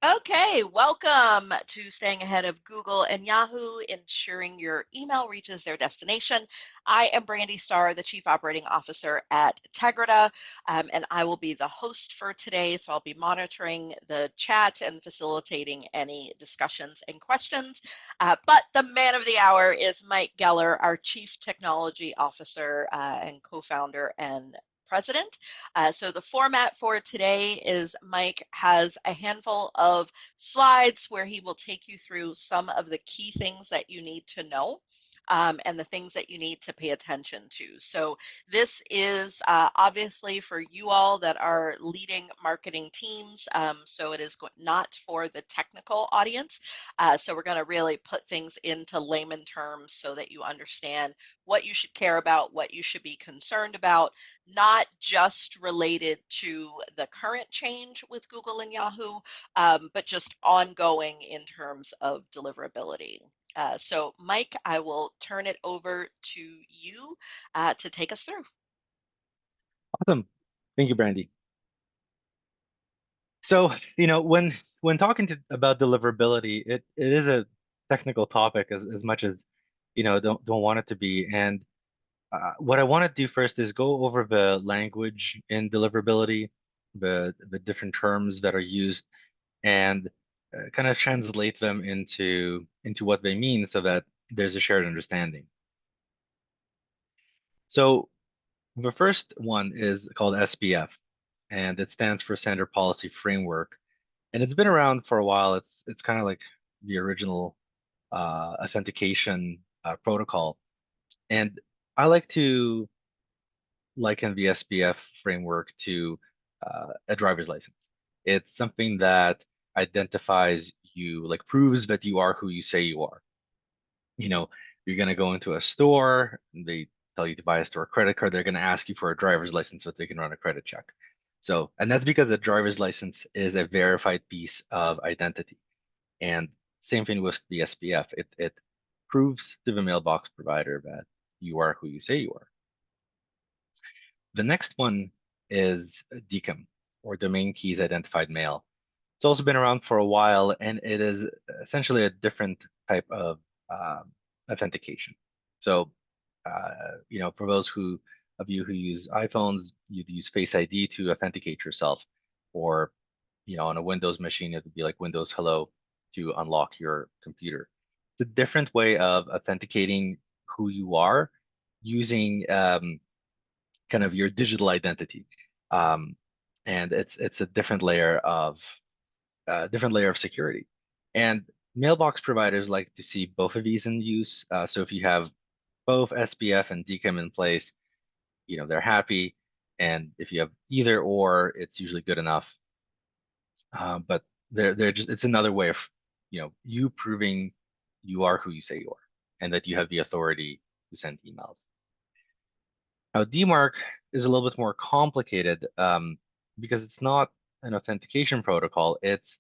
Okay, welcome to Staying Ahead of Google and Yahoo, ensuring your email reaches their destination. I am Brandy Starr, the Chief Operating Officer at Tegrita, and I will be the host for today. So I'll be monitoring the chat and facilitating any discussions and questions. But the man of the hour is Mike Geller, our Chief Technology Officer and co-founder and president. So the format for today is Mike has a handful of slides where he will take you through some of the key things that you need to know. And the things that you need to pay attention to. So this is obviously for you all that are leading marketing teams. So it is not for the technical audience. So we're going to really put things into layman terms so that you understand what you should care about, what you should be concerned about, not just related to the current change with Google and Yahoo, but just ongoing in terms of deliverability. So, Mike, I will turn it over to you to take us through. Awesome. Thank you, Brandy. So, when talking about deliverability, it is a technical topic as much as, don't want it to be. And what I want to do first is go over the language in deliverability, the different terms that are used, and kind of translate them into what they mean so that there's a shared understanding. So the first one is called SPF, and it stands for Standard Policy Framework, and it's been around for a while. It's kind of like the original authentication protocol, and I like to liken the SPF framework to a driver's license. It's something that identifies you, like proves that you are who you say you are. You know, you're going to go into a store, they tell you to buy a store credit card, they're going to ask you for a driver's license so that they can run a credit check. So, and that's because the driver's license is a verified piece of identity. And same thing with the SPF. It proves to the mailbox provider that you are who you say you are. The next one is DKIM, or Domain Keys Identified Mail. It's also been around for a while, and it is essentially a different type of authentication. So, for those of you who use iPhones, you'd use Face ID to authenticate yourself, or on a Windows machine, it would be like Windows Hello to unlock your computer. It's a different way of authenticating who you are using kind of your digital identity, um, and it's a different layer of security. And mailbox providers like to see both of these in use. So if you have both SPF and DKIM in place, they're happy. And if you have either or, it's usually good enough. But they're just it's another way of you proving you are who you say you are, and that you have the authority to send emails. Now, DMARC is a little bit more complicated because it's not an authentication protocol. It's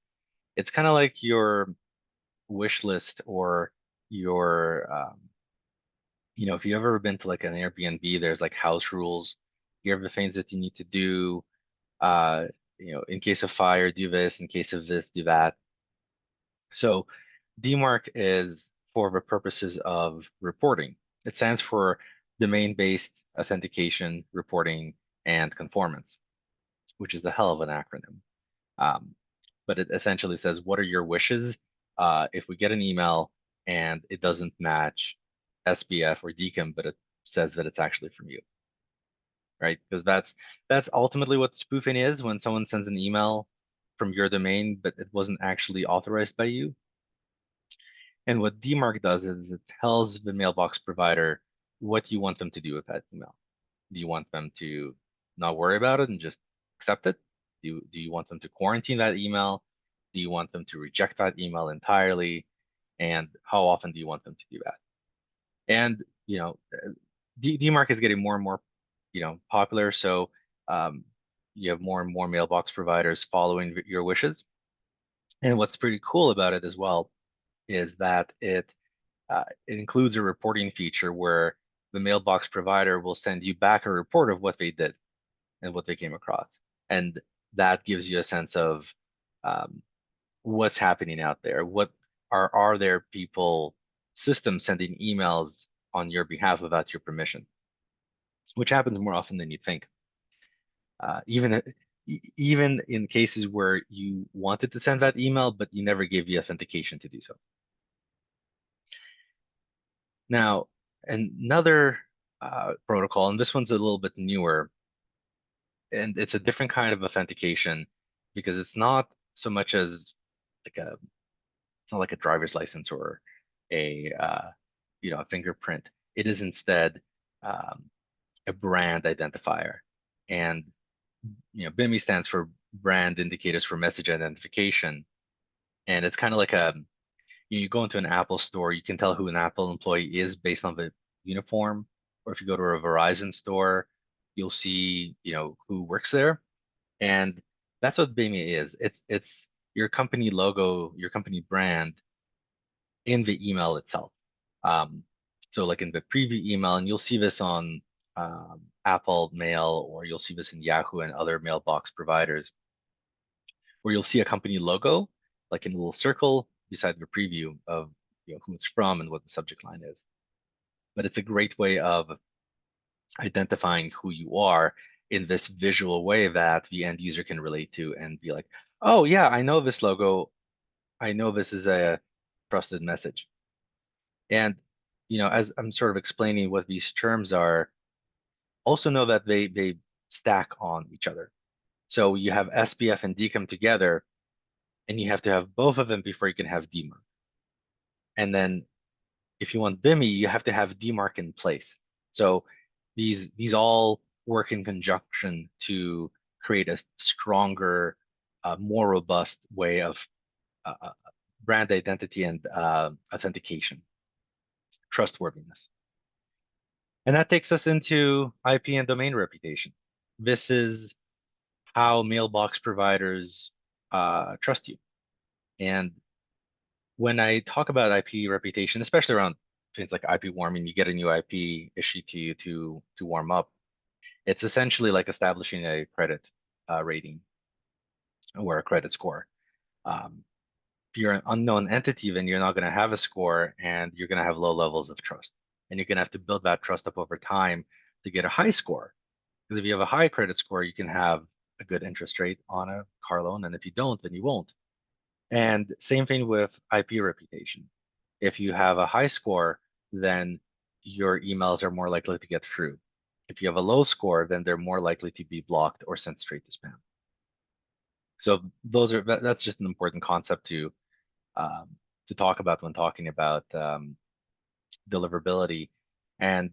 kind of like your wish list or your if you've ever been to like an Airbnb, there's like house rules. Here are the things that you need to do. Uh, in case of fire, do this. In case of this, do that. So DMARC is for the purposes of reporting. It stands for Domain-Based Authentication, Reporting, and Conformance, which is a hell of an acronym. Um, but it essentially says, what are your wishes if we get an email and it doesn't match SPF or DKIM, but it says that it's actually from you, right? Because that's ultimately what spoofing is when someone sends an email from your domain, but it wasn't actually authorized by you. And what DMARC does is it tells the mailbox provider what you want them to do with that email. Do you want them to not worry about it and just accept it? Do you want them to quarantine that email? Do you want them to reject that email entirely? And how often do you want them to do that? And DMARC is getting more and more popular. So you have more and more mailbox providers following your wishes. And what's pretty cool about it as well is that it includes a reporting feature where the mailbox provider will send you back a report of what they did and what they came across. And that gives you a sense of, um, what's happening out there. What are there people systems sending emails on your behalf without your permission, which happens more often than you think. Even even in cases where you wanted to send that email, but you never gave the authentication to do so. Now, another protocol, and this one's a little bit newer, and it's a different kind of authentication because it's not so much as like it's not like a driver's license or a a fingerprint. It is instead um, a brand identifier, and BIMI stands for Brand Indicators for Message Identification, and it's kind of like you go into an Apple store, you can tell who an Apple employee is based on the uniform, or if you go to a Verizon store, you'll see who works there, and that's what BIMI is. It's your company logo, your company brand in the email itself. Um, so like in the preview email, and you'll see this on Apple Mail, or you'll see this in Yahoo and other mailbox providers, where you'll see a company logo, like in a little circle beside the preview of who it's from and what the subject line is. But it's a great way of identifying who you are in this visual way that the end user can relate to and be like, oh yeah, I know this logo. I know this is a trusted message. And as I'm sort of explaining what these terms are, also know that they stack on each other. So you have SPF and DKIM together, and you have to have both of them before you can have DMARC. And then if you want BIMI, you have to have DMARC in place. So these all work in conjunction to create a stronger, more robust way of brand identity and authentication, trustworthiness. And that takes us into IP and domain reputation. This is how mailbox providers trust you. And when I talk about IP reputation, especially around things like IP warming, you get a new IP issued to you to warm up. It's essentially like establishing a credit rating or a credit score. Um, if you're an unknown entity, then you're not going to have a score, and you're going to have low levels of trust. And you're going to have to build that trust up over time to get a high score. Because if you have a high credit score, you can have a good interest rate on a car loan, and if you don't, then you won't. And same thing with IP reputation. If you have a high score, then your emails are more likely to get through. If you have a low score, then they're more likely to be blocked or sent straight to spam. So that's just an important concept um, to talk about when talking about deliverability. And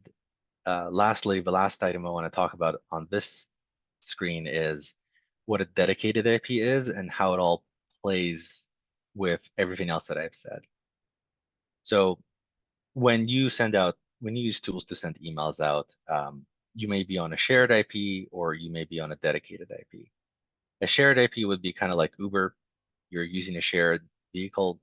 lastly, the last item I want to talk about on this screen is what a dedicated IP is and how it all plays with everything else that I've said. So when you use tools to send emails out, you may be on a shared IP or you may be on a dedicated IP. A shared IP would be kind of like Uber. You're using a shared vehicle.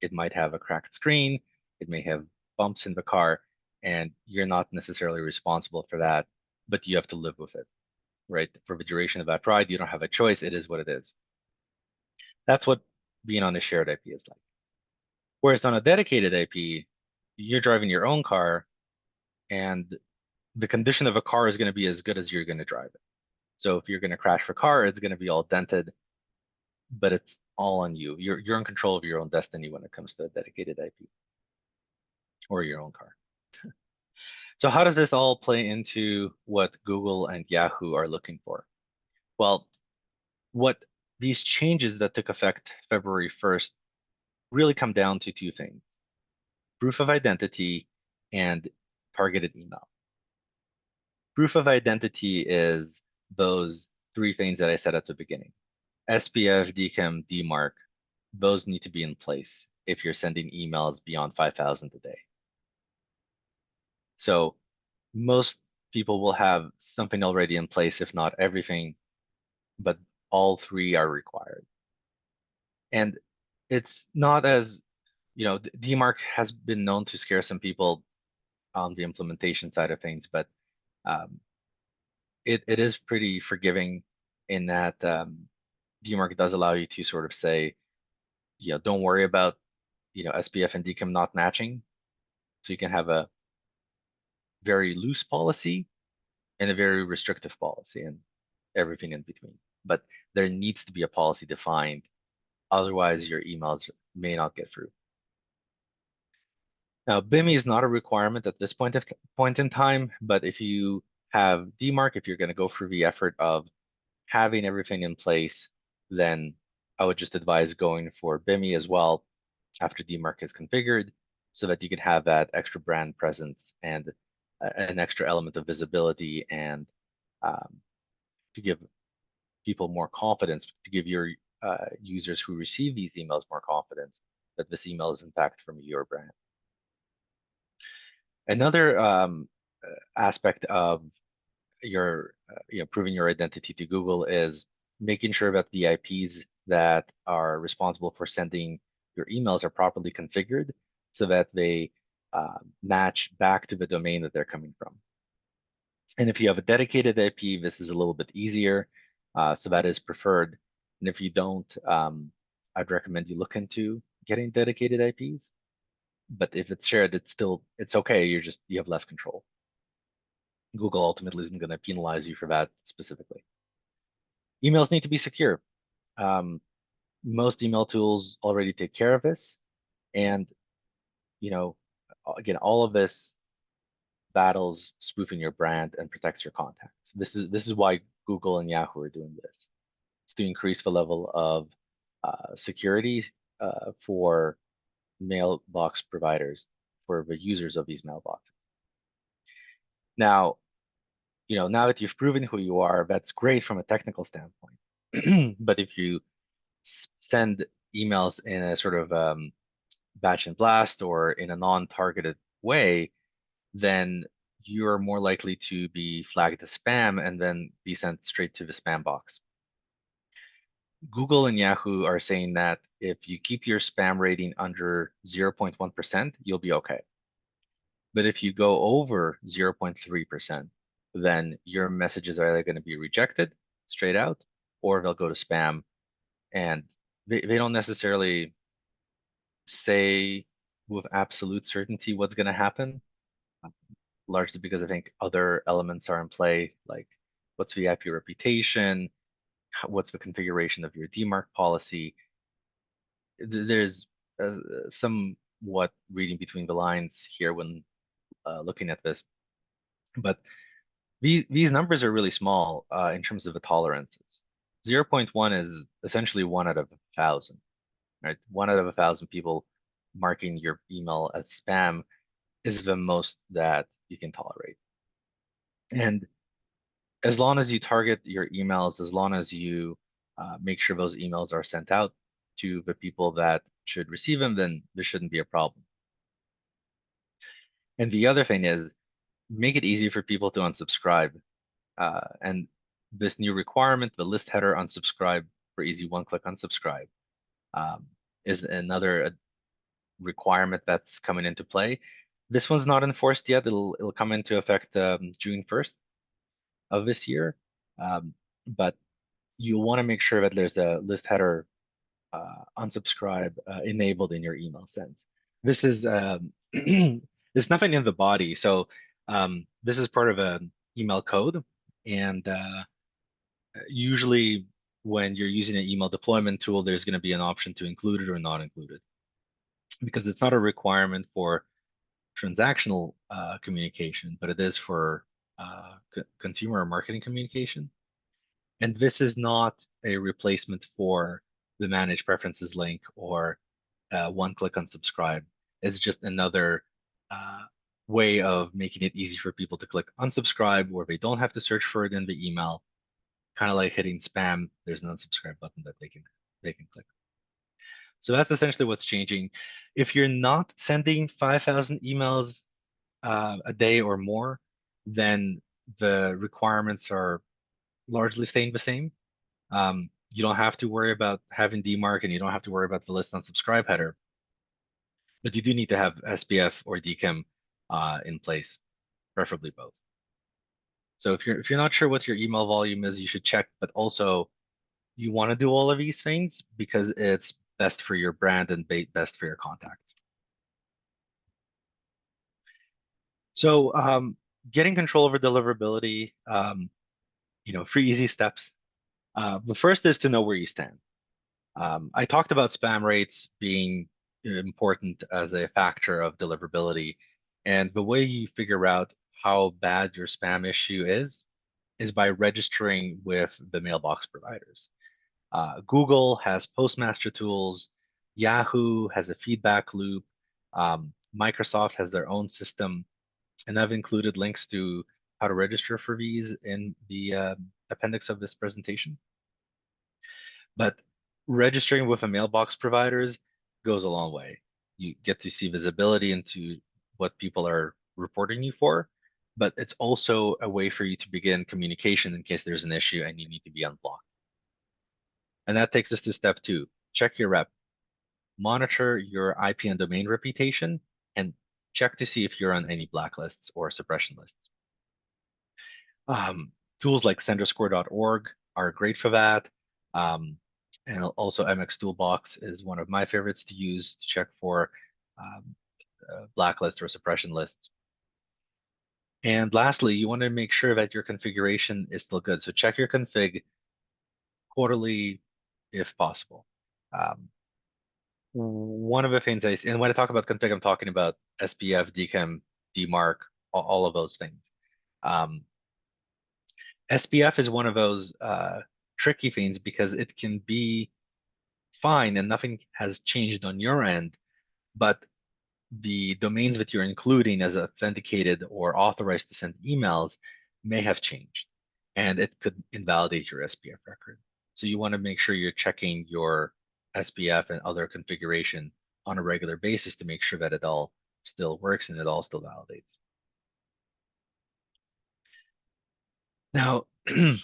It might have a cracked screen. It may have bumps in the car, and you're not necessarily responsible for that, but you have to live with it, right? For the duration of that ride, you don't have a choice. It is what it is. That's what being on a shared IP is like. Whereas on a dedicated IP, you're driving your own car, and the condition of a car is going to be as good as you're going to drive it. So if you're going to crash the car, it's going to be all dented, but it's all on you. You're in control of your own destiny when it comes to a dedicated IP or your own car. So how does this all play into what Google and Yahoo are looking for? Well, what these changes that took effect February 1st really come down to two things: proof of identity and targeted email. Proof of identity is those three things that I said at the beginning. SPF, DKIM, DMARC, those need to be in place if you're sending emails beyond 5,000 a day. So most people will have something already in place, if not everything, but all three are required. And it's not as, DMARC has been known to scare some people on the implementation side of things, but um, it is pretty forgiving in that DMARC does allow you to sort of say, don't worry about, SPF and DKIM not matching. So you can have a very loose policy and a very restrictive policy and everything in between. But there needs to be a policy defined. Otherwise, your emails may not get through. Now, BIMI is not a requirement at this point in time, but if you have DMARC, if you're going to go through the effort of having everything in place, then I would just advise going for BIMI as well after DMARC is configured so that you can have that extra brand presence and an extra element of visibility and to give people more confidence, to give your users who receive these emails more confidence that this email is in fact from your brand. Another aspect of your proving your identity to Google is making sure that the IPs that are responsible for sending your emails are properly configured so that they match back to the domain that they're coming from. And if you have a dedicated IP, this is a little bit easier, so that is preferred. And if you don't, I'd recommend you look into getting dedicated IPs. But if it's shared, it's okay. You have less control. Google ultimately isn't going to penalize you for that specifically. Emails need to be secure. Um, most email tools already take care of this, and you know, again, all of this battles spoofing your brand and protects your contacts. This is why Google and Yahoo are doing this. It's to increase the level of security for mailbox providers, for the users of these mailboxes. Now, now that you've proven who you are, that's great from a technical standpoint. But if you send emails in a sort of batch and blast or in a non-targeted way, then you're more likely to be flagged as spam and then be sent straight to the spam box. Google and Yahoo are saying that if you keep your spam rating under 0.1%, you'll be okay. But if you go over 0.3%, then your messages are either going to be rejected straight out or they'll go to spam. And they don't necessarily say with absolute certainty what's going to happen, largely because I think other elements are in play, like what's the IP reputation, what's the configuration of your DMARC policy. There's somewhat reading between the lines here when looking at this, but these numbers are really small in terms of the tolerances. 0.1 is essentially 1 out of 1,000, right? 1 out of 1,000 people marking your email as spam is the most that you can tolerate. And as long as you target your emails, as long as you make sure those emails are sent out to the people that should receive them, then there shouldn't be a problem. And the other thing is make it easy for people to unsubscribe. And this new requirement, the list header unsubscribe for easy one-click unsubscribe, is another requirement that's coming into play. This one's not enforced yet. It'll come into effect June 1st of this year. But you'll want to make sure that there's a list header unsubscribe enabled in your email sends. This is there's nothing in the body, so this is part of an email code, and usually when you're using an email deployment tool, there's going to be an option to include it or not include it, because it's not a requirement for transactional communication, but it is for consumer or marketing communication. And this is not a replacement for the manage preferences link or one-click unsubscribe. It's just another way of making it easy for people to click unsubscribe where they don't have to search for it in the email. Kind of like hitting spam, there's an unsubscribe button that they can click. So that's essentially what's changing. If you're not sending 5,000 emails a day or more, then the requirements are largely staying the same. You don't have to worry about having DMARC and you don't have to worry about the list unsubscribe header, but you do need to have SPF or DKIM in place, preferably both. So if you're not sure what your email volume is, you should check, but also you want to do all of these things because it's best for your brand and best for your contacts. So getting control over deliverability, 3 easy steps. The first is to know where you stand. I talked about spam rates being important as a factor of deliverability. And the way you figure out how bad your spam issue is by registering with the mailbox providers. Google has postmaster tools. Yahoo has a feedback loop. Microsoft has their own system. And I've included links to how to register for these in the appendix of this presentation. But registering with a mailbox providers goes a long way. You get to see visibility into what people are reporting you for, but it's also a way for you to begin communication in case there's an issue and you need to be unblocked. And that takes us to step 2. Check your rep. Monitor your IP and domain reputation and check to see if you're on any blacklists or suppression lists. Tools like senderscore.org are great for that. And also MX Toolbox is one of my favorites to use to check for um, blacklist or suppression lists. And lastly, you want to make sure that your configuration is still good. So check your config quarterly if possible. One of the things and when I talk about config, I'm talking about SPF, DKIM, DMARC, all of those things. SPF is one of those tricky things because it can be fine and nothing has changed on your end, but the domains that you're including as authenticated or authorized to send emails may have changed, and it could invalidate your SPF record. So you want to make sure you're checking your SPF and other configuration on a regular basis to make sure that it all still works and it all still validates. Now,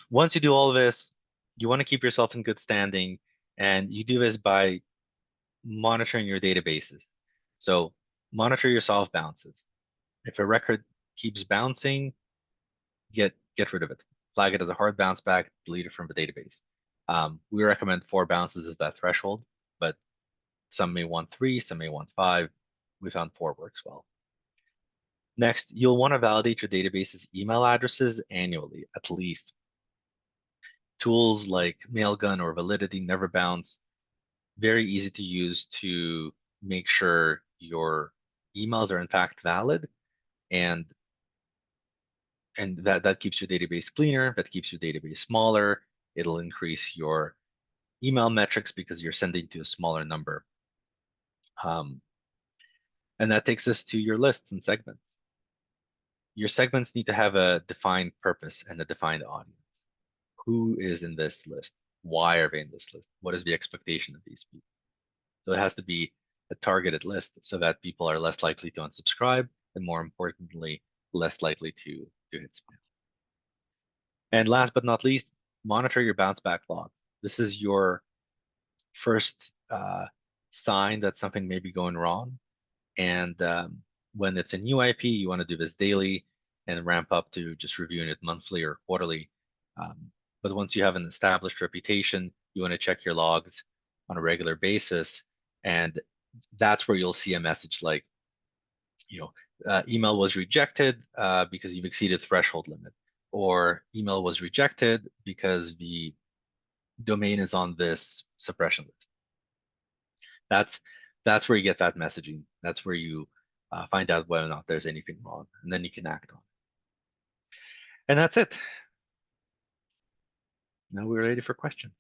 once you do all of this, you want to keep yourself in good standing, and you do this by monitoring your databases. So monitor your soft bounces. If a record keeps bouncing, get rid of it. Flag it as a hard bounce back, delete it from the database. We recommend 4 bounces as that threshold, but some may want 3, some may want 5. We found 4 works well. Next, you'll want to validate your database's email addresses annually, at least. Tools like Mailgun or Validity never bounce. Very easy to use to make sure your emails are in fact valid, and that keeps your database cleaner, that keeps your database smaller. It'll increase your email metrics because you're sending to a smaller number. And that takes us to your lists and segments. Your segments need to have a defined purpose and a defined audience. Who is in this list? Why are they in this list? What is the expectation of these people? So it has to be a targeted list so that people are less likely to unsubscribe and, more importantly, less likely to hit spam. And last but not least, monitor your bounce back log. This is your first sign that something may be going wrong. And when it's a new IP, you want to do this daily and ramp up to just reviewing it monthly or quarterly. But once you have an established reputation, you want to check your logs on a regular basis. And that's where you'll see a message like, email was rejected because you've exceeded threshold limit, or email was rejected because the domain is on this suppression list. That's where you get that messaging. That's where you find out whether or not there's anything wrong, and then you can act on it. And that's it. Now we're ready for questions.